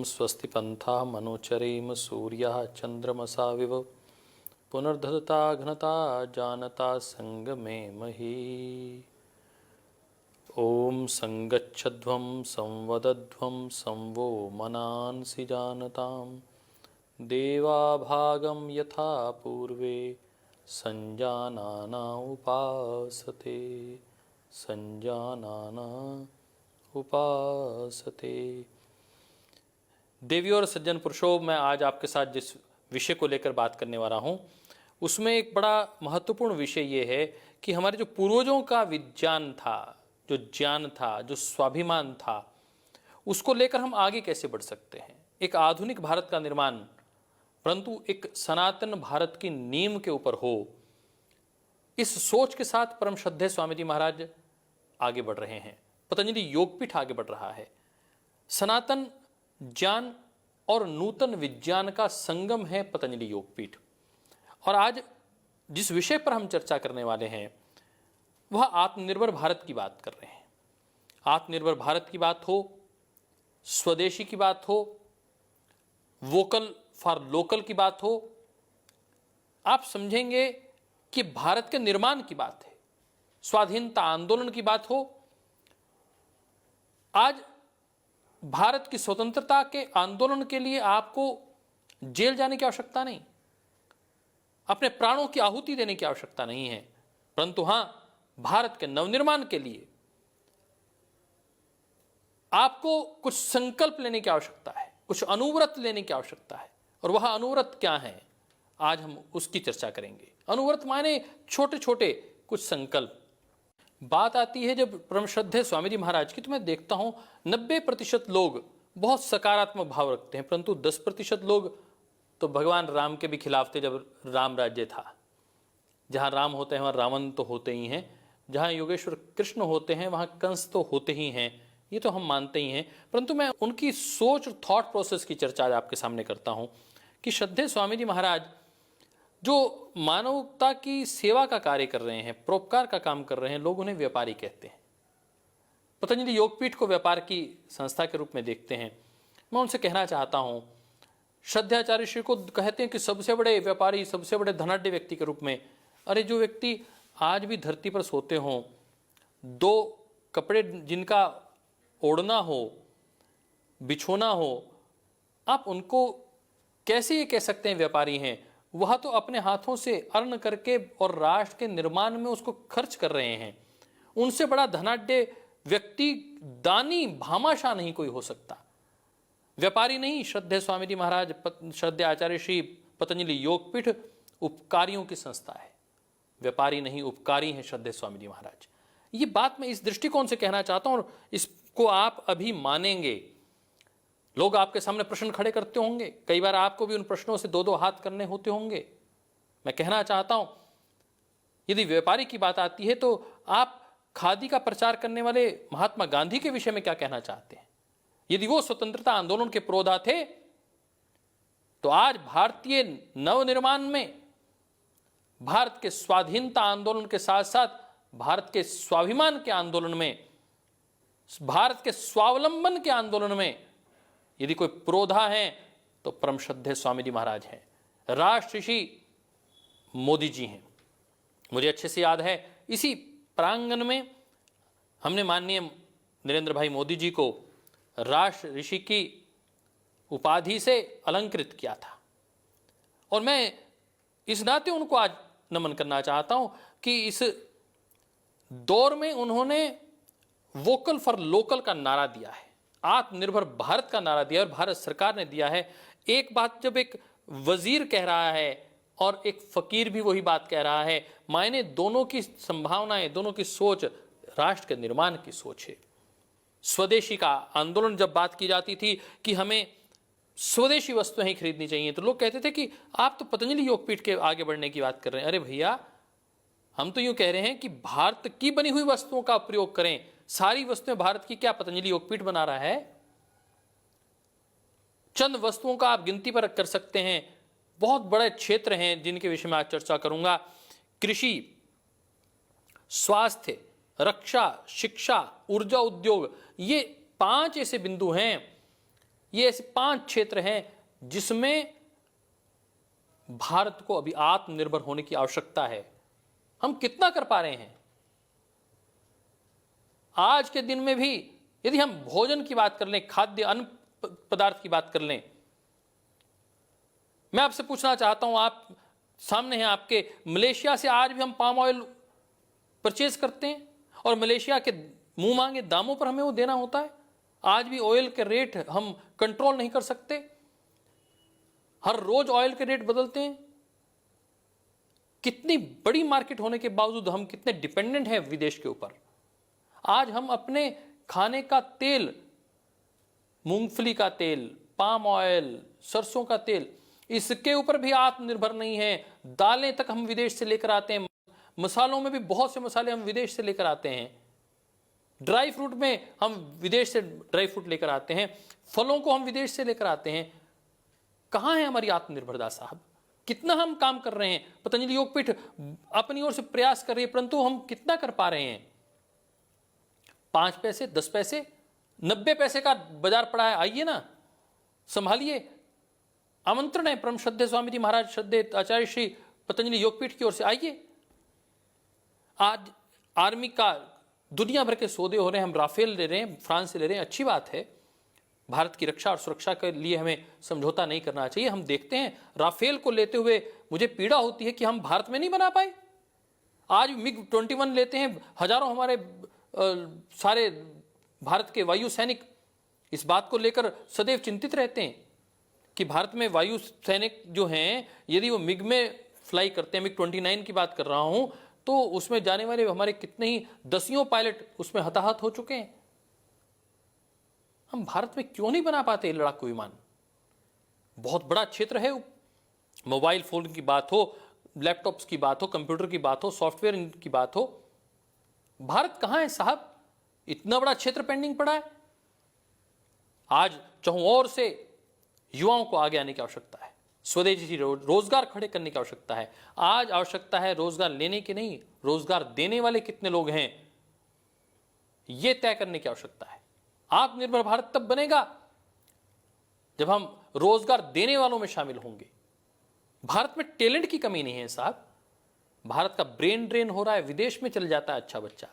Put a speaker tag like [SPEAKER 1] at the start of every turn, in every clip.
[SPEAKER 1] स्वस्ति पन्था मनोचरेम सूर्यः चंद्रमसाविव पुनर्धता घनता जानता संगमे मही। ओम संगच्छध्वं संवदध्वं संवो मनांसि जानतां देवाभागं यथा पूर्वे संजानाना उपासते संजानाना उपासते। देवियों और सज्जन पुरुषों, मैं आज आपके साथ जिस विषय को लेकर बात करने वाला हूँ उसमें एक बड़ा महत्वपूर्ण विषय ये है कि हमारे जो पूर्वजों का विज्ञान था, जो ज्ञान था, जो स्वाभिमान था, उसको लेकर हम आगे कैसे बढ़ सकते हैं। एक आधुनिक भारत का निर्माण परंतु एक सनातन भारत की नींव के ऊपर हो, इस सोच के साथ परम श्रद्धेय स्वामी जी महाराज आगे बढ़ रहे हैं। पतंजलि योगपीठ आगे बढ़ रहा है। सनातन ज्ञान और नूतन विज्ञान का संगम है पतंजलि योगपीठ। और आज जिस विषय पर हम चर्चा करने वाले हैं वह आत्मनिर्भर भारत की बात कर रहे हैं। आत्मनिर्भर भारत की बात हो, स्वदेशी की बात हो, वोकल फॉर लोकल की बात हो, आप समझेंगे कि भारत के निर्माण की बात है, स्वाधीनता आंदोलन की बात हो। आज भारत की स्वतंत्रता के आंदोलन के लिए आपको जेल जाने की आवश्यकता नहीं, अपने प्राणों की आहुति देने की आवश्यकता नहीं है, परंतु हां, भारत के नवनिर्माण के लिए आपको कुछ संकल्प लेने की आवश्यकता है, कुछ अनुव्रत लेने की आवश्यकता है। और वह अनुव्रत क्या है, आज हम उसकी चर्चा करेंगे। अनुव्रत माने छोटे छोटे कुछ संकल्प। बात आती है जब परम श्रद्धेय स्वामी जी महाराज की, तो मैं देखता हूं 90% लोग बहुत सकारात्मक भाव रखते हैं, परंतु 10% लोग तो भगवान राम के भी खिलाफ थे। जब राम राज्य था, जहां राम होते हैं वहां रावण तो होते ही हैं, जहां योगेश्वर कृष्ण होते हैं वहां कंस तो होते ही हैं, ये तो हम मानते ही हैं। परंतु मैं उनकी सोच और थॉट प्रोसेस की चर्चा आज आपके सामने करता हूं कि श्रद्धेय स्वामी जी महाराज जो मानवता की सेवा का कार्य कर रहे हैं, परोपकार का काम कर रहे हैं, लोग उन्हें व्यापारी कहते हैं। पतंजलि योगपीठ को व्यापार की संस्था के रूप में देखते हैं। मैं उनसे कहना चाहता हूं, श्रद्धाचार्य श्री को कहते हैं कि सबसे बड़े व्यापारी, सबसे बड़े धनाढ्य व्यक्ति के रूप में। अरे जो व्यक्ति आज भी धरती पर सोते हों, 2 कपड़े जिनका ओढ़ना हो, बिछोना हो, आप उनको कैसे ये कह सकते हैं व्यापारी हैं। वह तो अपने हाथों से अर्न करके और राष्ट्र के निर्माण में उसको खर्च कर रहे हैं। उनसे बड़ा धनाढ्य व्यक्ति, दानी, भामाशाह नहीं कोई हो सकता। व्यापारी नहीं, श्रद्धेय स्वामी जी महाराज, श्रद्धेय आचार्य श्री पतंजलि योगपीठ उपकारियों की संस्था है। व्यापारी नहीं, उपकारी हैं श्रद्धेय स्वामी जी महाराज। ये बात मैं इस दृष्टिकोण से कहना चाहता हूं और इसको आप अभी मानेंगे। लोग आपके सामने प्रश्न खड़े करते होंगे, कई बार आपको भी उन प्रश्नों से 2-2 हाथ करने होते होंगे। मैं कहना चाहता हूं, यदि व्यापारी की बात आती है तो आप खादी का प्रचार करने वाले महात्मा गांधी के विषय में क्या कहना चाहते हैं। यदि वो स्वतंत्रता आंदोलन के पुरोधा थे तो आज भारतीय नवनिर्माण में, भारत के स्वाधीनता आंदोलन के साथ साथ भारत के स्वाभिमान के आंदोलन में, भारत के स्वावलंबन के आंदोलन में यदि कोई पुरोधा है तो परम श्रद्धेय स्वामी जी महाराज हैं, राष्ट्र ऋषि मोदी जी हैं। मुझे अच्छे से याद है, इसी प्रांगण में हमने माननीय नरेंद्र भाई मोदी जी को राष्ट्र ऋषि की उपाधि से अलंकृत किया था। और मैं इस नाते उनको आज नमन करना चाहता हूं कि इस दौर में उन्होंने वोकल फॉर लोकल का नारा दिया है, आत्मनिर्भर भारत का नारा दिया और भारत सरकार ने दिया है। एक बात जब एक वजीर कह रहा है और एक फकीर भी वही बात कह रहा है, मायने दोनों की संभावनाएं, दोनों की सोच राष्ट्र के निर्माण की सोच है। स्वदेशी का आंदोलन जब बात की जाती थी कि हमें स्वदेशी वस्तुएं ही खरीदनी चाहिए, तो लोग कहते थे कि आप तो पतंजलि योगपीठ के आगे बढ़ने की बात कर रहे हैं। अरे भैया, हम तो यूं कह रहे हैं कि भारत की बनी हुई वस्तुओं का प्रयोग करें। सारी वस्तुएं भारत की क्या पतंजलि योगपीठ बना रहा है? चंद वस्तुओं का आप गिनती पर कर सकते हैं। बहुत बड़े क्षेत्र हैं जिनके विषय में आज चर्चा करूंगा। कृषि, स्वास्थ्य, रक्षा, शिक्षा, ऊर्जा, उद्योग, ये 5 ऐसे बिंदु हैं ये ऐसे 5 क्षेत्र हैं जिसमें भारत को अभी आत्मनिर्भर होने की आवश्यकता है। हम कितना कर पा रहे हैं? आज के दिन में भी यदि हम भोजन की बात कर लें, खाद्य अन्न पदार्थ की बात कर लें, मैं आपसे पूछना चाहता हूं, आप सामने हैं आपके, मलेशिया से आज भी हम पाम ऑयल परचेज करते हैं और मलेशिया के मुंह मांगे दामों पर हमें वो देना होता है। आज भी ऑयल के रेट हम कंट्रोल नहीं कर सकते, हर रोज ऑयल के रेट बदलते हैं। कितनी बड़ी मार्केट होने के बावजूद हम कितने डिपेंडेंट हैं विदेश के ऊपर। आज हम अपने खाने का तेल, मूंगफली का तेल, पाम ऑयल, सरसों का तेल, इसके ऊपर भी आत्मनिर्भर नहीं है। दालें तक हम विदेश से लेकर आते हैं, मसालों में भी बहुत से मसाले हम विदेश से लेकर आते हैं, ड्राई फ्रूट में हम विदेश से ड्राई फ्रूट लेकर आते हैं, फलों को हम विदेश से लेकर आते हैं। कहां है हमारी आत्मनिर्भरता साहब? कितना हम काम कर रहे हैं? पतंजलि योगपीठ अपनी ओर से प्रयास कर रही है, परंतु हम कितना कर पा रहे हैं? 5 पैसे, 10 पैसे, 90 पैसे का बाजार पड़ा है। आइए ना, संभालिए। आमंत्रण है परम श्रद्धेय स्वामी जी महाराज, श्रद्धेय आचार्य श्री पतंजलि योगपीठ की ओर से। आइए। आज आर्मी का दुनिया भर के सौदे हो रहे हैं, हम राफेल ले रहे हैं, फ्रांस से ले रहे हैं, अच्छी बात है। भारत की रक्षा और सुरक्षा के लिए हमें समझौता नहीं करना चाहिए। हम देखते हैं राफेल को लेते हुए मुझे पीड़ा होती है कि हम भारत में नहीं बना पाए। आज मिग 21 लेते हैं, हजारों हमारे सारे भारत के वायु सैनिक इस बात को लेकर सदैव चिंतित रहते हैं कि भारत में वायु सैनिक जो हैं, यदि वो मिग में फ्लाई करते हैं, मिग 29 की बात कर रहा हूं, तो उसमें जाने वाले हमारे कितने ही दसियों पायलट उसमें हताहत हो चुके हैं। हम भारत में क्यों नहीं बना पाते लड़ाकू विमान? बहुत बड़ा क्षेत्र है। मोबाइल फोन की बात हो, लैपटॉप्स की बात हो, कंप्यूटर की बात हो, सॉफ्टवेयर की बात हो, भारत कहां है साहब? इतना बड़ा क्षेत्र पेंडिंग पड़ा है। आज चाहूं और से युवाओं को आगे आने की आवश्यकता है, स्वदेशी रोजगार खड़े करने की आवश्यकता है। आज आवश्यकता है रोजगार लेने की नहीं, रोजगार देने वाले कितने लोग हैं यह तय करने की आवश्यकता है। आत्मनिर्भर भारत तब बनेगा जब हम रोजगार देने वालों में शामिल होंगे। भारत में टैलेंट की कमी नहीं है साहब। भारत का ब्रेन ड्रेन हो रहा है, विदेश में चल जाता है अच्छा बच्चा,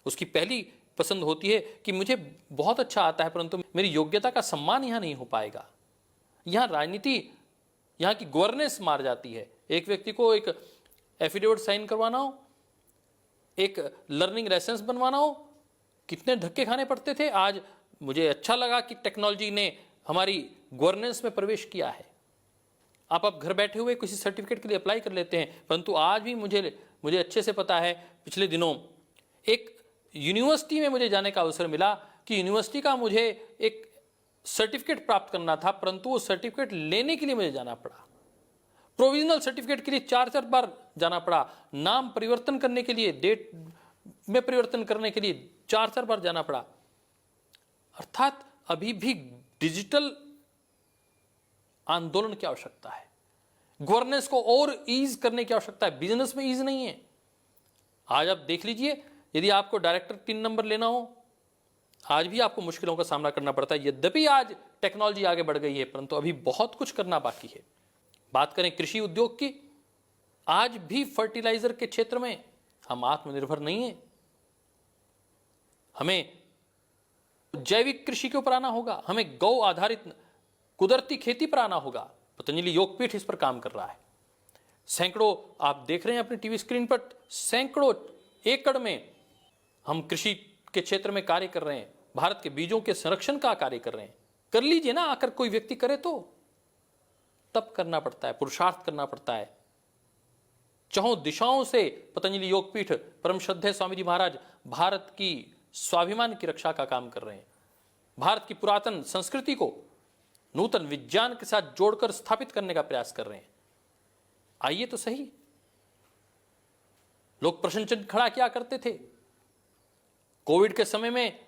[SPEAKER 1] उसकी पहली पसंद होती है कि मुझे बहुत अच्छा आता है, परंतु मेरी योग्यता का सम्मान यहां नहीं हो पाएगा। यहां राजनीति, यहां की गवर्नेंस मार जाती है। एक व्यक्ति को एक एफिडेविट साइन करवाना हो, एक लर्निंग लाइसेंस बनवाना हो, कितने धक्के खाने पड़ते थे। आज मुझे अच्छा लगा कि टेक्नोलॉजी ने हमारी गवर्नेंस में प्रवेश किया है। आप घर बैठे हुए किसी सर्टिफिकेट के लिए अप्लाई कर लेते हैं, परंतु आज भी मुझे अच्छे से पता है, पिछले दिनों एक यूनिवर्सिटी में मुझे जाने का अवसर मिला कि यूनिवर्सिटी का मुझे एक सर्टिफिकेट प्राप्त करना था, परंतु वो सर्टिफिकेट लेने के लिए मुझे जाना पड़ा। प्रोविजनल सर्टिफिकेट के लिए 4 बार जाना पड़ा, नाम परिवर्तन करने के लिए, डेट में परिवर्तन करने के लिए 4 बार जाना पड़ा। अर्थात अभी भी डिजिटल आंदोलन की आवश्यकता है, गवर्नेंस को और ईज करने की आवश्यकता है। बिजनेस में ईज नहीं है। आज आप देख लीजिए, यदि आपको डायरेक्टर 3 नंबर लेना हो, आज भी आपको मुश्किलों का सामना करना पड़ता है। यद्यपि आज टेक्नोलॉजी आगे बढ़ गई है, परंतु अभी बहुत कुछ करना बाकी है। बात करें कृषि उद्योग की, आज भी फर्टिलाइजर के क्षेत्र में हम आत्मनिर्भर नहीं हैं। हमें जैविक कृषि के ऊपर आना होगा, हमें गौ आधारित कुदरती खेती पर आना होगा। पतंजलि योगपीठ इस पर काम कर रहा है। सैकड़ों, आप देख रहे हैं अपनी टीवी स्क्रीन पर, सैकड़ों एकड़ में हम कृषि के क्षेत्र में कार्य कर रहे हैं, भारत के बीजों के संरक्षण का कार्य कर रहे हैं। कर लीजिए ना, आकर कोई व्यक्ति करे तो। तब करना पड़ता है, पुरुषार्थ करना पड़ता है। चाहों दिशाओं से पतंजलि योगपीठ परम श्रद्धेय स्वामी जी महाराज भारत की स्वाभिमान की रक्षा का काम कर रहे हैं। भारत की पुरातन संस्कृति को नूतन विज्ञान के साथ जोड़कर स्थापित करने का प्रयास कर रहे हैं। आइए तो सही। लोग प्रश्न चिन्ह खड़ा क्या करते थे कोविड के समय में,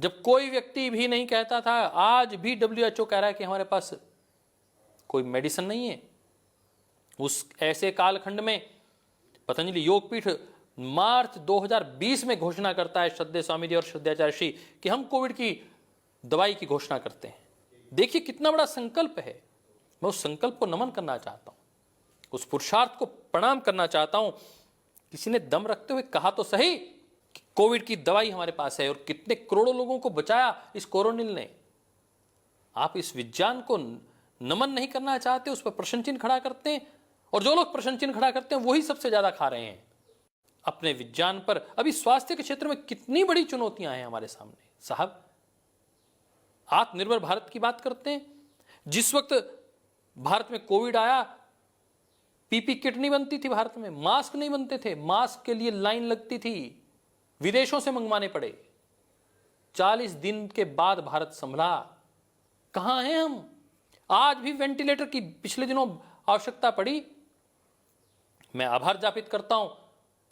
[SPEAKER 1] जब कोई व्यक्ति भी नहीं कहता था। आज भी WHO कह रहा है कि हमारे पास कोई मेडिसिन नहीं है। उस ऐसे कालखंड में पतंजलि योगपीठ मार्च 2020 में घोषणा करता है, श्रद्धेय स्वामी जी और श्रद्धाचार्य श्री, कि हम कोविड की दवाई की घोषणा करते हैं। देखिए कितना बड़ा संकल्प है। मैं उस संकल्प को नमन करना चाहता हूं, उस पुरुषार्थ को प्रणाम करना चाहता हूं। किसी ने दम रखते हुए कहा तो सही कि कोविड की दवाई हमारे पास है और कितने करोड़ों लोगों को बचाया इस कोरोनिल ने। आप इस विज्ञान को नमन नहीं करना चाहते, उस पर प्रश्न चिन्ह खड़ा करते हैं, और जो लोग प्रश्न चिन्ह खड़ा करते हैं वही सबसे ज्यादा खा रहे हैं अपने विज्ञान पर। अभी स्वास्थ्य के क्षेत्र में कितनी बड़ी चुनौतियां हैं हमारे सामने साहब। आत्मनिर्भर भारत की बात करते हैं। जिस वक्त भारत में कोविड आया, पीपी किट नहीं बनती थी भारत में, मास्क नहीं बनते थे, मास्क के लिए लाइन लगती थी, विदेशों से मंगवाने पड़े। 40 दिन के बाद भारत संभला। कहां हैं हम? आज भी वेंटिलेटर की पिछले दिनों आवश्यकता पड़ी। मैं आभार ज्ञापित करता हूं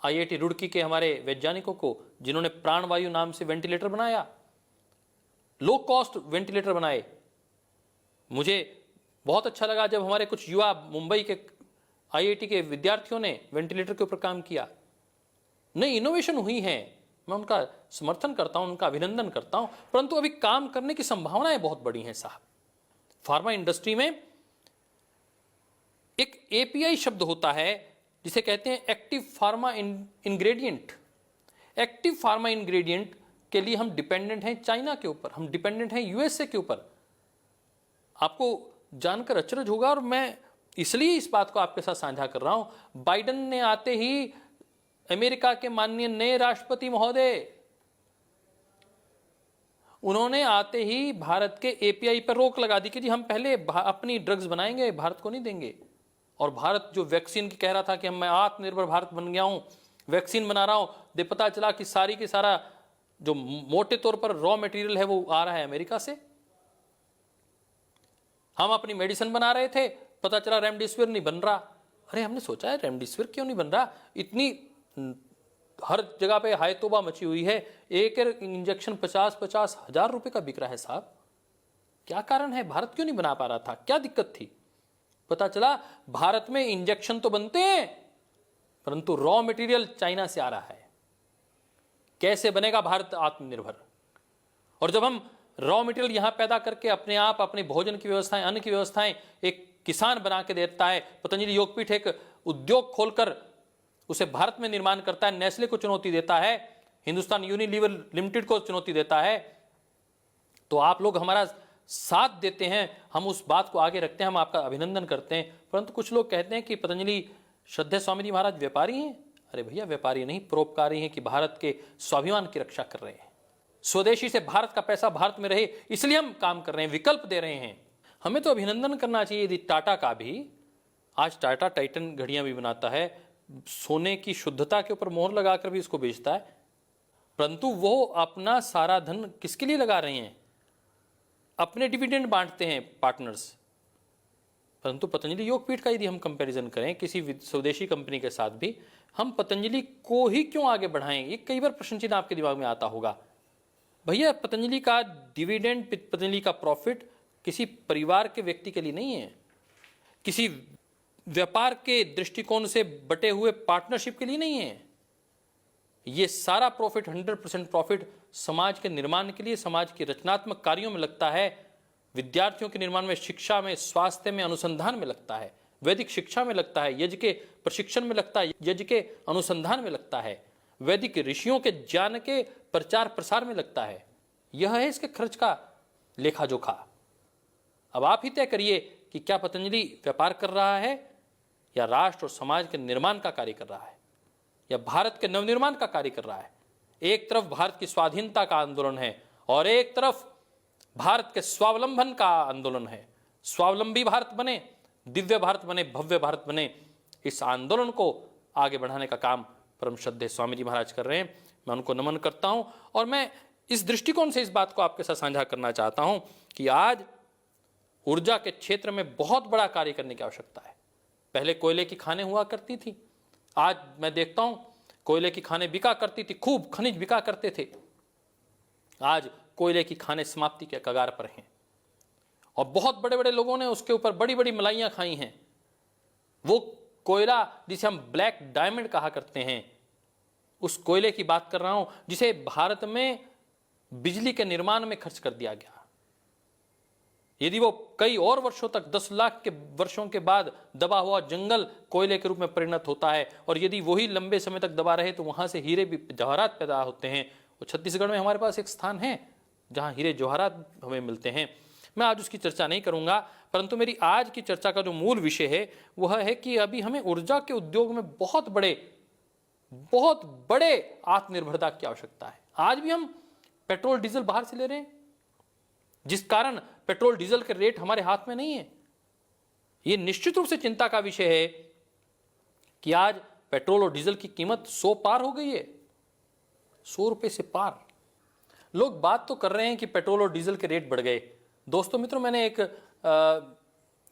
[SPEAKER 1] आईआईटी रुड़की के हमारे वैज्ञानिकों को, जिन्होंने प्राणवायु नाम से वेंटिलेटर बनाया, लो कॉस्ट वेंटिलेटर बनाए। मुझे बहुत अच्छा लगा जब हमारे कुछ युवा मुंबई के आईआईटी के विद्यार्थियों ने वेंटिलेटर के ऊपर काम किया। नई इनोवेशन हुई है, मैं उनका समर्थन करता हूं, उनका अभिनंदन करता हूं, परंतु अभी काम करने की संभावनाएं बहुत बड़ी हैं साहब। फार्मा इंडस्ट्री में एक एपीआई शब्द होता है जिसे कहते हैं active pharma ingredient. Active pharma ingredient के लिए हम डिपेंडेंट हैं चाइना के ऊपर, हम डिपेंडेंट हैं यूएसए के ऊपर। आपको जानकर अचरज होगा, और मैं इसलिए इस बात को आपके साथ साझा कर रहा हूं। बाइडेन ने आते ही, अमेरिका के माननीय नए राष्ट्रपति महोदय, उन्होंने आते ही भारत के एपीआई पर रोक लगा दी कि जी हम पहले अपनी ड्रग्स बनाएंगे, भारत को नहीं देंगे। और भारत जो वैक्सीन की कह रहा था कि मैं आत्मनिर्भर भारत बन गया हूं, वैक्सीन बना रहा हूं, दे पता चला कि सारी की सारा जो मोटे तौर पर रॉ मटेरियल है वो आ रहा है अमेरिका से। हम अपनी मेडिसिन बना रहे थे, पता चला रेमडेसिविर नहीं बन रहा। अरे हमने सोचा है रेमडेसिविर क्यों नहीं बन रहा, इतनी हर जगह पे हाय तौबा मची हुई है, एक इंजेक्शन 50-50 हजार रुपए का बिक रहा है साहब। क्या कारण है? भारत क्यों नहीं बना पा रहा था? क्या दिक्कत थी? पता चला भारत में इंजेक्शन तो बनते हैं परंतु रॉ मटेरियल चाइना से आ रहा है। कैसे बनेगा भारत आत्मनिर्भर? और जब हम रॉ मटेरियल यहां पैदा करके अपने आप अपने भोजन की व्यवस्थाएं, अन्न की व्यवस्थाएं एक किसान बना के देता है, पतंजलि योगपीठ एक उद्योग खोलकर उसे भारत में निर्माण करता है, नेस्ले को चुनौती देता है, हिंदुस्तान यूनिलीवर लिमिटेड को चुनौती देता है, तो आप लोग हमारा साथ देते हैं, हम उस बात को आगे रखते हैं, हम आपका अभिनंदन करते हैं। परंतु कुछ लोग कहते हैं कि पतंजलि श्रद्धेय स्वामी जी महाराज व्यापारी हैं। अरे भैया, व्यापारी नहीं, परोपकारी हैं कि भारत के स्वाभिमान की रक्षा कर रहे हैं। स्वदेशी से भारत का पैसा भारत में रहे, इसलिए हम काम कर रहे हैं, विकल्प दे रहे हैं। हमें तो अभिनंदन करना चाहिए यदि टाटा का भी, आज टाटा टाइटन घड़ियां भी बनाता है, सोने की शुद्धता के ऊपर मोहर लगाकर भी इसको बेचता है, परंतु वो अपना सारा धन किसके लिए लगा रहे हैं? अपने डिविडेंड बांटते हैं पार्टनर्स। परंतु पतंजलि योगपीठ का यदि हम कंपैरिजन करें किसी स्वदेशी कंपनी के साथ भी, हम पतंजलि को ही क्यों आगे बढ़ाएं? ये कई बार प्रश्न चिन्ह आपके दिमाग में आता होगा। भैया, पतंजलि का डिविडेंड, पतंजलि का प्रॉफिट किसी परिवार के व्यक्ति के लिए नहीं है, किसी व्यापार के दृष्टिकोण से बटे हुए पार्टनरशिप के लिए नहीं है। ये सारा प्रॉफिट, 100% प्रॉफिट समाज के निर्माण के लिए, समाज के रचनात्मक कार्यों में लगता है, विद्यार्थियों के निर्माण में, शिक्षा में, स्वास्थ्य में, अनुसंधान में लगता है, वैदिक शिक्षा में लगता है, यज्ञ के प्रशिक्षण में लगता है, यज्ञ के अनुसंधान में लगता है, वैदिक ऋषियों के ज्ञान के प्रचार प्रसार में लगता है। यह है इसके खर्च का लेखा जोखा। अब आप ही तय करिए कि क्या पतंजलि व्यापार कर रहा है या राष्ट्र और समाज के निर्माण का कार्य कर रहा है, या भारत के नवनिर्माण का कार्य कर रहा है। एक तरफ भारत की स्वाधीनता का आंदोलन है और एक तरफ भारत के स्वावलंबन का आंदोलन है। स्वावलंबी भारत बने, दिव्य भारत बने, भव्य भारत बने, इस आंदोलन को आगे बढ़ाने का काम परम श्रद्धेय स्वामी जी महाराज कर रहे हैं। मैं उनको नमन करता हूं और मैं इस दृष्टिकोण से इस बात को आपके साथ साझा करना चाहता हूं कि आज ऊर्जा के क्षेत्र में बहुत बड़ा कार्य करने की आवश्यकता है। पहले कोयले की खानें हुआ करती थी, आज मैं देखता हूं कोयले की खानें बिका करती थी, खूब खनिज बिका करते थे। आज कोयले की खानें समाप्ति के कगार पर हैं और बहुत बड़े बड़े लोगों ने उसके ऊपर बड़ी बड़ी मलाइयां खाई हैं। वो कोयला जिसे हम ब्लैक डायमंड कहा करते हैं, उस कोयले की बात कर रहा हूं जिसे भारत में बिजली के निर्माण में खर्च कर दिया गया। यदि वो कई और वर्षों तक 10 लाख के वर्षों के बाद दबा हुआ जंगल कोयले के रूप में परिणत होता है, और यदि वही लंबे समय तक दबा रहे तो वहां से हीरे भी जवाहरात पैदा होते हैं। और छत्तीसगढ़ में हमारे पास एक स्थान है जहां हीरे जवाहरात हमें मिलते हैं। मैं आज उसकी चर्चा नहीं करूंगा, परंतु मेरी आज की चर्चा का जो मूल विषय है वह है कि अभी हमें ऊर्जा के उद्योग में बहुत बड़े आत्मनिर्भरता की आवश्यकता है। आज भी हम पेट्रोल डीजल बाहर से ले रहे हैं, जिस कारण पेट्रोल डीजल के रेट हमारे हाथ में नहीं है। यह निश्चित रूप से चिंता का विषय है कि आज पेट्रोल और डीजल की कीमत 100 पार हो गई है, 100 रुपए से पार। लोग बात तो कर रहे हैं कि पेट्रोल और डीजल के रेट बढ़ गए। दोस्तों मित्रों, मैंने एक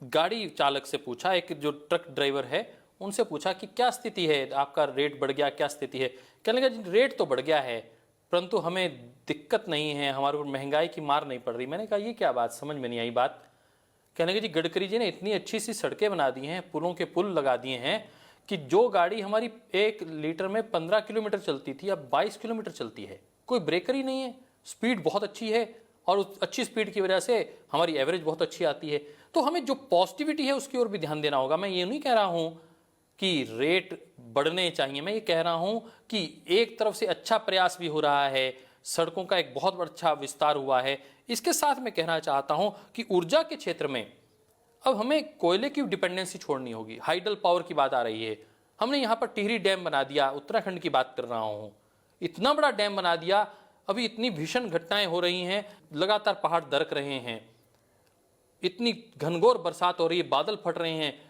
[SPEAKER 1] गाड़ी चालक से पूछा, एक जो ट्रक ड्राइवर है उनसे पूछा कि क्या स्थिति है, आपका रेट बढ़ गया, क्या स्थिति है। कहने लगा रेट तो बढ़ गया है परंतु हमें दिक्कत नहीं है, हमारे ऊपर महंगाई की मार नहीं पड़ रही। मैंने कहा ये क्या बात, समझ में नहीं आई बात। कहने लगे जी गडकरी जी ने इतनी अच्छी सी सड़कें बना दी हैं, पुलों के पुल लगा दिए हैं कि जो गाड़ी हमारी 1 लीटर में 15 किलोमीटर चलती थी अब 22 किलोमीटर चलती है, कोई ब्रेकर ही नहीं है, स्पीड बहुत अच्छी है और उस अच्छी स्पीड की वजह से हमारी एवरेज बहुत अच्छी आती है। तो हमें जो पॉजिटिविटी है उसकी ओर भी ध्यान देना होगा। मैं ये नहीं कह रहा हूं कि रेट बढ़ने चाहिए, मैं ये कह रहा हूं कि एक तरफ से अच्छा प्रयास भी हो रहा है, सड़कों का एक बहुत अच्छा विस्तार हुआ है। इसके साथ मैं कहना चाहता हूं कि ऊर्जा के क्षेत्र में अब हमें कोयले की डिपेंडेंसी छोड़नी होगी। हाइडल पावर की बात आ रही है, हमने यहां पर टिहरी डैम बना दिया, उत्तराखंड की बात कर रहा हूं, इतना बड़ा डैम बना दिया, अभी इतनी भीषण घटनाएं हो रही हैं, लगातार पहाड़ दरक रहे हैं, इतनी घनघोर बरसात हो रही है, बादल फट रहे हैं,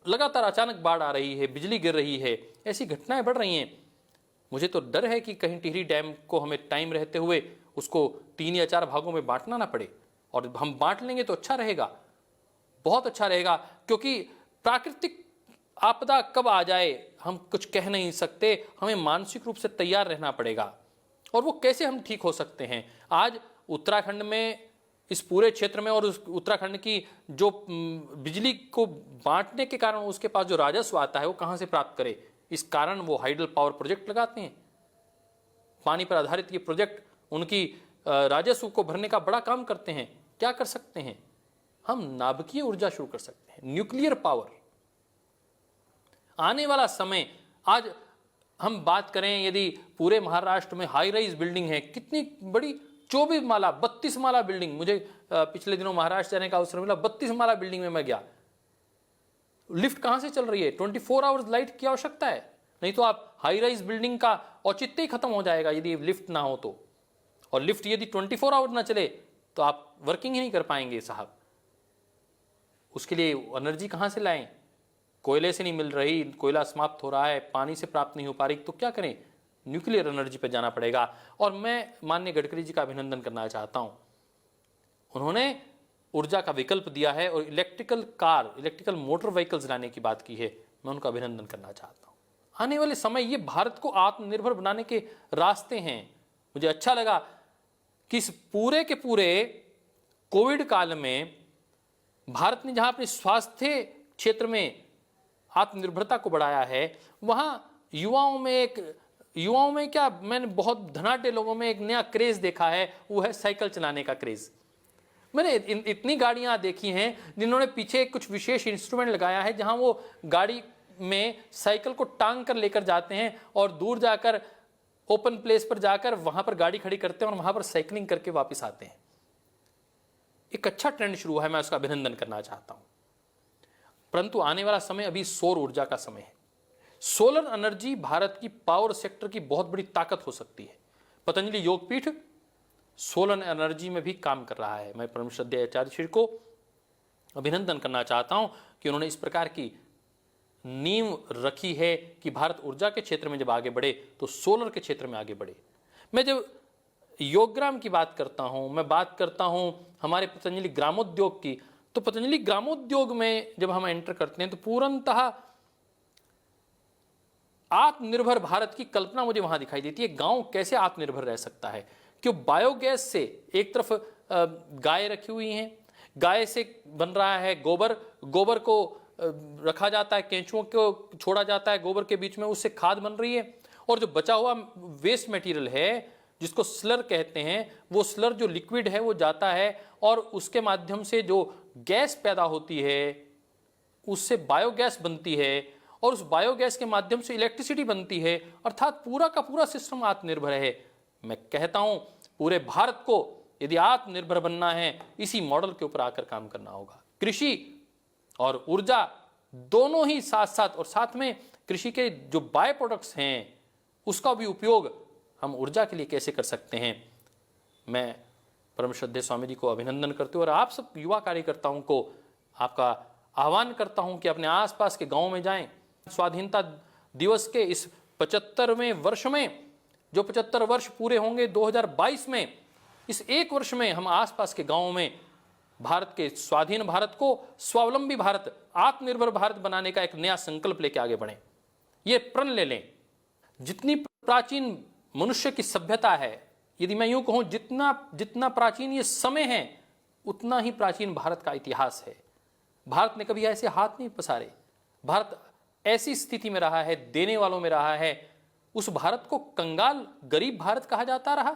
[SPEAKER 1] लगातार अचानक बाढ़ आ रही है, बिजली गिर रही है, ऐसी घटनाएं बढ़ रही हैं। मुझे तो डर है कि कहीं टिहरी डैम को हमें टाइम रहते हुए उसको 3 या 4 भागों में बांटना ना पड़े, और हम बांट लेंगे तो अच्छा रहेगा, बहुत अच्छा रहेगा। क्योंकि प्राकृतिक आपदा कब आ जाए हम कुछ कह नहीं सकते, हमें मानसिक रूप से तैयार रहना पड़ेगा। और वो कैसे हम ठीक हो सकते हैं? आज उत्तराखंड में, इस पूरे क्षेत्र में, और उस उत्तराखंड की जो बिजली को बांटने के कारण उसके पास जो राजस्व आता है वो कहां से प्राप्त करे? इस कारण वो हाइडल पावर प्रोजेक्ट लगाते हैं, पानी पर आधारित ये प्रोजेक्ट उनकी राजस्व को भरने का बड़ा काम करते हैं। क्या कर सकते हैं हम? नाभिकीय ऊर्जा शुरू कर सकते हैं, न्यूक्लियर पावर। आने वाला समय, आज हम बात करें यदि पूरे महाराष्ट्र में हाई राइज बिल्डिंग है, कितनी बड़ी 24 माला 32 माला बिल्डिंग, मुझे पिछले दिनों महाराष्ट्र जाने का अवसर मिला, 32 माला बिल्डिंग में मैं गया। लिफ्ट कहां से चल रही है? 24 आवर्स लाइट की आवश्यकता है, नहीं तो आप हाई राइज बिल्डिंग का औचित्य ही खत्म हो जाएगा यदि लिफ्ट ना हो तो। और लिफ्ट यदि 24 आवर ना चले तो आप वर्किंग ही नहीं कर पाएंगे साहब। उसके लिए एनर्जी कहां से लाएं? कोयले से नहीं मिल रही, कोयला समाप्त हो रहा है, पानी से प्राप्त नहीं हो पा रही, तो क्या करें? न्यूक्लियर एनर्जी पर जाना पड़ेगा। और मैं माननीय गडकरी जी का अभिनंदन करना चाहता हूं, उन्होंने ऊर्जा का विकल्प दिया है और electrical car, electrical motor vehicles लाने की बात की है, मैं उनका अभिनंदन करना चाहता हूं। आने वाले समय ये भारत को आत्मनिर्भर बनाने के रास्ते हैं। मुझे अच्छा लगा कि इस पूरे के पूरे कोविड काल में भारत ने जहां अपने स्वास्थ्य क्षेत्र में आत्मनिर्भरता को बढ़ाया है, वहां युवाओं में क्या, मैंने बहुत धनाढ्य लोगों में एक नया क्रेज देखा है, वो है साइकिल चलाने का क्रेज। मैंने इतनी गाड़ियां देखी हैं जिन्होंने पीछे कुछ विशेष इंस्ट्रूमेंट लगाया है, जहां वो गाड़ी में साइकिल को टांग कर लेकर जाते हैं और दूर जाकर ओपन प्लेस पर जाकर वहां पर गाड़ी खड़ी करते हैं और वहां पर साइकिलिंग करके वापस आते हैं। एक अच्छा ट्रेंड शुरू हुआ है, मैं उसका अभिनंदन करना चाहता हूं। परंतु आने वाला समय अभी सौर ऊर्जा का समय है। सोलर एनर्जी भारत की पावर सेक्टर की बहुत बड़ी ताकत हो सकती है। पतंजलि योगपीठ सोलर एनर्जी में भी काम कर रहा है। मैं परम श्रद्धेय आचार्य श्री को अभिनंदन करना चाहता हूं कि उन्होंने इस प्रकार की नींव रखी है कि भारत ऊर्जा के क्षेत्र में जब आगे बढ़े तो सोलर के क्षेत्र में आगे बढ़े। मैं जब योगग्राम की बात करता हूं, मैं बात करता हूं हमारे पतंजलि ग्रामोद्योग की, तो पतंजलि ग्रामोद्योग में जब हम एंटर करते हैं तो पूर्णतः आत्मनिर्भर भारत की कल्पना मुझे वहां दिखाई देती है। गांव कैसे आत्मनिर्भर रह सकता है? क्यों बायोगैस से, एक तरफ गाय रखी हुई हैं, गाय से बन रहा है गोबर, गोबर को रखा जाता है, केंचुओं को छोड़ा जाता है गोबर के बीच में, उससे खाद बन रही है, और जो बचा हुआ वेस्ट मटेरियल है जिसको स्लर कहते हैं, वो स्लर जो लिक्विड है वो जाता है और उसके माध्यम से जो गैस पैदा होती है उससे बायोगैस बनती है और उस बायोगैस के माध्यम से इलेक्ट्रिसिटी बनती है, अर्थात पूरा का पूरा सिस्टम आत्मनिर्भर है। मैं कहता हूं पूरे भारत को यदि आत्मनिर्भर बनना है इसी मॉडल के ऊपर आकर काम करना होगा। कृषि और ऊर्जा दोनों ही साथ साथ, और साथ में कृषि के जो बाय प्रोडक्ट्स हैं उसका भी उपयोग हम ऊर्जा के लिए कैसे कर सकते हैं। मैं परम श्रद्धेय स्वामी जी को अभिनंदन करते हुए और आप सब युवा कार्यकर्ताओं को आपका आह्वान करता हूं कि अपने आसपास के गांव में जाएं। स्वाधीनता दिवस के इस 75वें वर्ष में, जो 75 वर्ष पूरे होंगे 2022 में, इस एक वर्ष में हम आसपास के गांवों में भारत के स्वाधीन भारत को स्वावलंबी भारत, आत्मनिर्भर भारत बनाने का एक नया संकल्प लेके आगे बढ़ें। ये प्रण ले लें। जितनी प्राचीन मनुष्य की सभ्यता है, यदि मैं यूं कहूं जितना प्राचीन ये समय है उतना ही प्राचीन भारत का इतिहास है। भारत ने कभी ऐसे हाथ नहीं पसारे। भारत ऐसी स्थिति में रहा है, देने वालों में रहा है। उस भारत को कंगाल गरीब भारत कहा जाता रहा।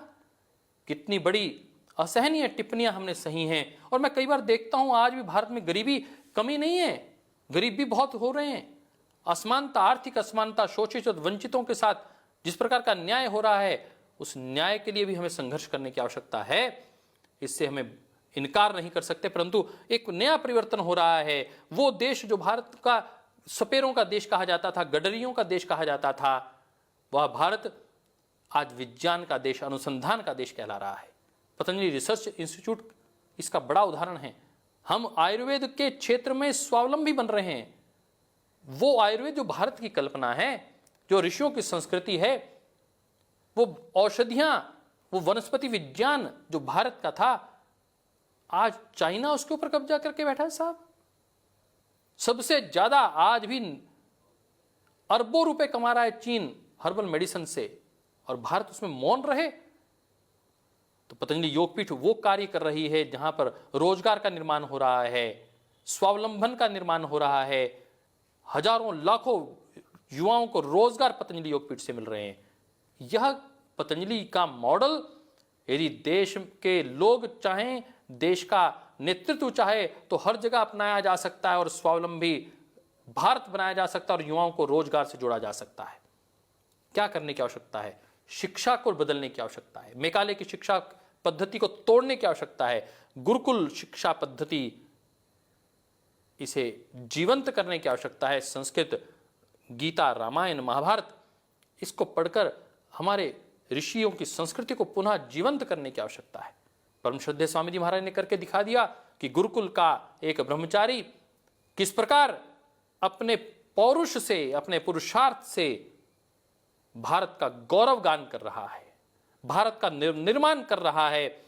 [SPEAKER 1] कितनी बड़ी असहनीय टिप्पणियां हमने सही हैं। और मैं कई बार देखता हूं आज भी भारत में गरीबी कमी नहीं है, गरीब भी बहुत हो रहे हैं। असमानता, आर्थिक असमानता, शोषित और वंचितों के साथ जिस प्रकार का न्याय हो रहा है, उस न्याय के लिए भी हमें संघर्ष करने की आवश्यकता है। इससे हमें इनकार नहीं कर सकते। परंतु एक नया परिवर्तन हो रहा है। वो देश जो भारत का सपेरों का देश कहा जाता था, गडरियों का देश कहा जाता था, वह भारत आज विज्ञान का देश, अनुसंधान का देश कहला रहा है। पतंजलि रिसर्च इंस्टीट्यूट इसका बड़ा उदाहरण है। हम आयुर्वेद के क्षेत्र में स्वावलंबी बन रहे हैं। वो आयुर्वेद जो भारत की कल्पना है, जो ऋषियों की संस्कृति है, वो औषधियां, वो वनस्पति विज्ञान जो भारत का था, आज चाइना उसके ऊपर कब्जा करके बैठा है साहब। सबसे ज्यादा आज भी अरबों रुपए कमा रहा है चीन हर्बल मेडिसिन से, और भारत उसमें मौन रहे। तो पतंजलि योगपीठ वो कार्य कर रही है जहां पर रोजगार का निर्माण हो रहा है, स्वावलंबन का निर्माण हो रहा है। हजारों लाखों युवाओं को रोजगार पतंजलि योगपीठ से मिल रहे हैं। यह पतंजलि का मॉडल यदि देश के लोग चाहें, देश का नेतृत्व चाहे, तो हर जगह अपनाया जा सकता है और स्वावलंबी भारत बनाया जा सकता है और युवाओं को रोजगार से जोड़ा जा सकता है। क्या करने की आवश्यकता है? शिक्षा को बदलने की आवश्यकता है। मेकाले की शिक्षा पद्धति को तोड़ने की आवश्यकता है। गुरुकुल शिक्षा पद्धति, इसे जीवंत करने की आवश्यकता है। संस्कृत, गीता, रामायण, महाभारत, इसको पढ़कर हमारे ऋषियों की संस्कृति को पुनः जीवंत करने की आवश्यकता है। परम श्रद्धेय स्वामी जी महाराज ने करके दिखा दिया कि गुरुकुल का एक ब्रह्मचारी किस प्रकार अपने पौरुष से, अपने पुरुषार्थ से भारत का गौरव गान कर रहा है, भारत का निर्माण कर रहा है।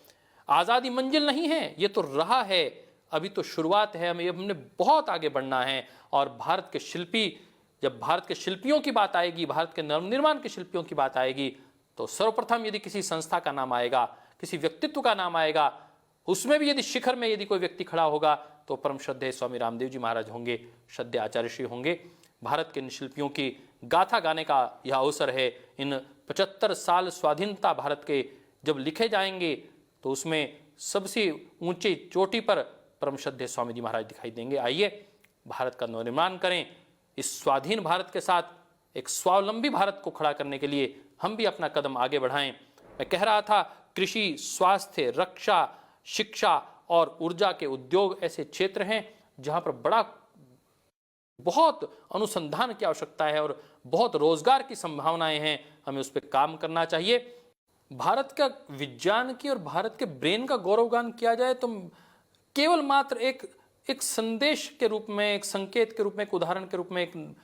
[SPEAKER 1] आजादी मंजिल नहीं है, ये तो रहा है, अभी तो शुरुआत है। हमने बहुत आगे बढ़ना है। और भारत के शिल्पी, जब भारत के शिल्पियों की बात आएगी, भारत के नवनिर्माण के शिल्पियों की बात आएगी, तो सर्वप्रथम यदि किसी संस्था का नाम आएगा, किसी व्यक्तित्व का नाम आएगा, उसमें भी यदि शिखर में यदि कोई व्यक्ति खड़ा होगा, तो परम श्रद्धेय स्वामी रामदेव जी महाराज होंगे, श्रद्धेय आचार्य श्री होंगे। भारत के इन शिल्पियों की गाथा गाने का यह अवसर है। इन 75 साल स्वाधीनता भारत के जब लिखे जाएंगे, तो उसमें सबसे ऊंची चोटी पर परम श्रद्धेय स्वामी जी महाराज दिखाई देंगे। आइए भारत का नवनिर्माण करें। इस स्वाधीन भारत के साथ एक स्वावलंबी भारत को खड़ा करने के लिए हम भी अपना कदम आगे बढ़ाएं। मैं कह रहा था, कृषि, स्वास्थ्य, रक्षा, शिक्षा और ऊर्जा के उद्योग ऐसे क्षेत्र हैं जहां पर बहुत अनुसंधान की आवश्यकता है और बहुत रोजगार की संभावनाएं हैं। हमें उस पर काम करना चाहिए। भारत का विज्ञान की और भारत के ब्रेन का गौरवगान किया जाए तो केवल मात्र एक संदेश के रूप में, एक संकेत के रूप में, एक उदाहरण के रूप में, एक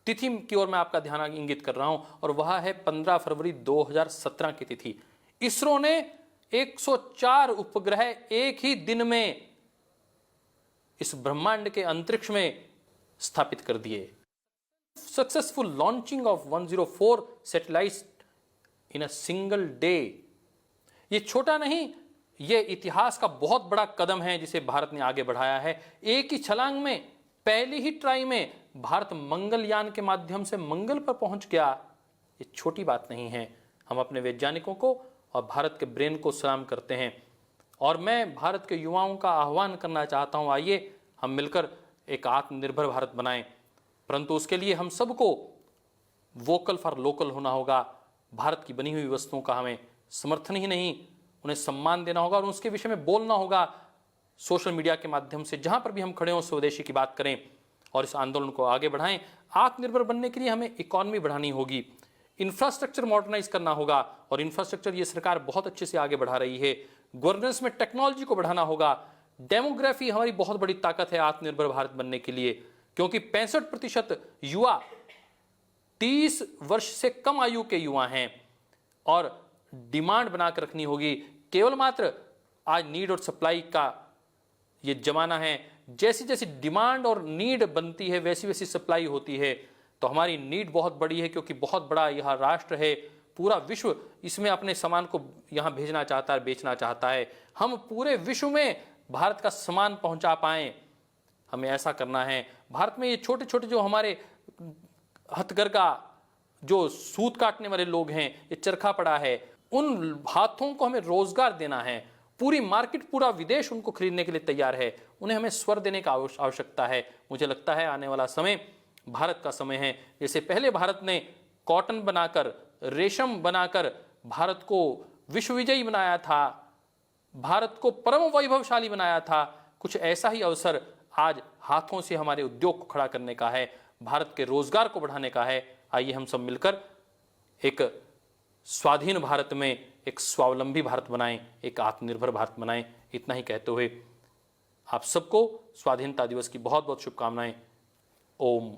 [SPEAKER 1] तिथि की ओर मैं आपका ध्यान इंगित कर रहा हूं, और वह है 15 फरवरी 2017 की तिथि। इसरो ने 104 उपग्रह एक ही दिन में इस ब्रह्मांड के अंतरिक्ष में स्थापित कर दिए। Successful launching of 104 satellites in a single day. ये छोटा नहीं, ये इतिहास का बहुत बड़ा कदम है जिसे भारत ने आगे बढ़ाया है। एक ही छलांग में, पहली ही ट्राई में भारत मंगलयान के माध्यम से मंगल पर पहुंच गया। ये छोटी बात नहीं है। हम अपने वैज्ञानिकों को और भारत के ब्रेन को सलाम करते हैं। और मैं भारत के युवाओं का आह्वान करना चाहता हूँ, आइए हम मिलकर एक आत्मनिर्भर भारत बनाएं। परंतु उसके लिए हम सबको वोकल फॉर लोकल होना होगा। भारत की बनी हुई वस्तुओं का हमें समर्थन ही नहीं, उन्हें सम्मान देना होगा और उसके विषय में बोलना होगा। सोशल मीडिया के माध्यम से जहां पर भी हम खड़े हों स्वदेशी की बात करें और इस आंदोलन को आगे बढ़ाएं। आत्मनिर्भर बनने के लिए हमें इकोनॉमी बढ़ानी होगी, इंफ्रास्ट्रक्चर मॉडर्नाइज करना होगा और इंफ्रास्ट्रक्चर ये सरकार बहुत अच्छे से आगे बढ़ा रही है। गवर्नेंस में टेक्नोलॉजी को बढ़ाना होगा। डेमोग्राफी हमारी बहुत बड़ी ताकत है आत्मनिर्भर भारत बनने के लिए, क्योंकि 65% युवा 30 वर्ष से कम आयु के युवा हैं और डिमांड बनाकर रखनी होगी। केवल मात्र आज नीड और सप्लाई का ये जमाना है। जैसी जैसी डिमांड और नीड बनती है वैसी वैसी सप्लाई होती है। तो हमारी नीड बहुत बड़ी है, क्योंकि बहुत बड़ा यह राष्ट्र है, पूरा विश्व इसमें अपने सामान को यहाँ भेजना चाहता है, बेचना चाहता है। हम पूरे विश्व में भारत का सामान पहुंचा पाएं, हमें ऐसा करना है। भारत में ये छोटे छोटे जो हमारे हथकरघा, जो सूत काटने वाले लोग हैं, ये चरखा पड़ा है, उन हाथों को हमें रोजगार देना है। पूरी मार्केट, पूरा विदेश उनको खरीदने के लिए तैयार है। उन्हें हमें स्वर देने का आवश्यकता है। मुझे लगता है आने वाला समय भारत का समय है। जैसे पहले भारत ने कॉटन बनाकर, रेशम बनाकर भारत को विश्व विजयी बनाया था, भारत को परम वैभवशाली बनाया था, कुछ ऐसा ही अवसर आज हाथों से हमारे उद्योग को खड़ा करने का है, भारत के रोजगार को बढ़ाने का है। आइए हम सब मिलकर एक स्वाधीन भारत में एक स्वावलंबी भारत बनाएं, एक आत्मनिर्भर भारत बनाएं। इतना ही कहते हुए आप सबको स्वाधीनता दिवस की बहुत बहुत शुभकामनाएं। ओम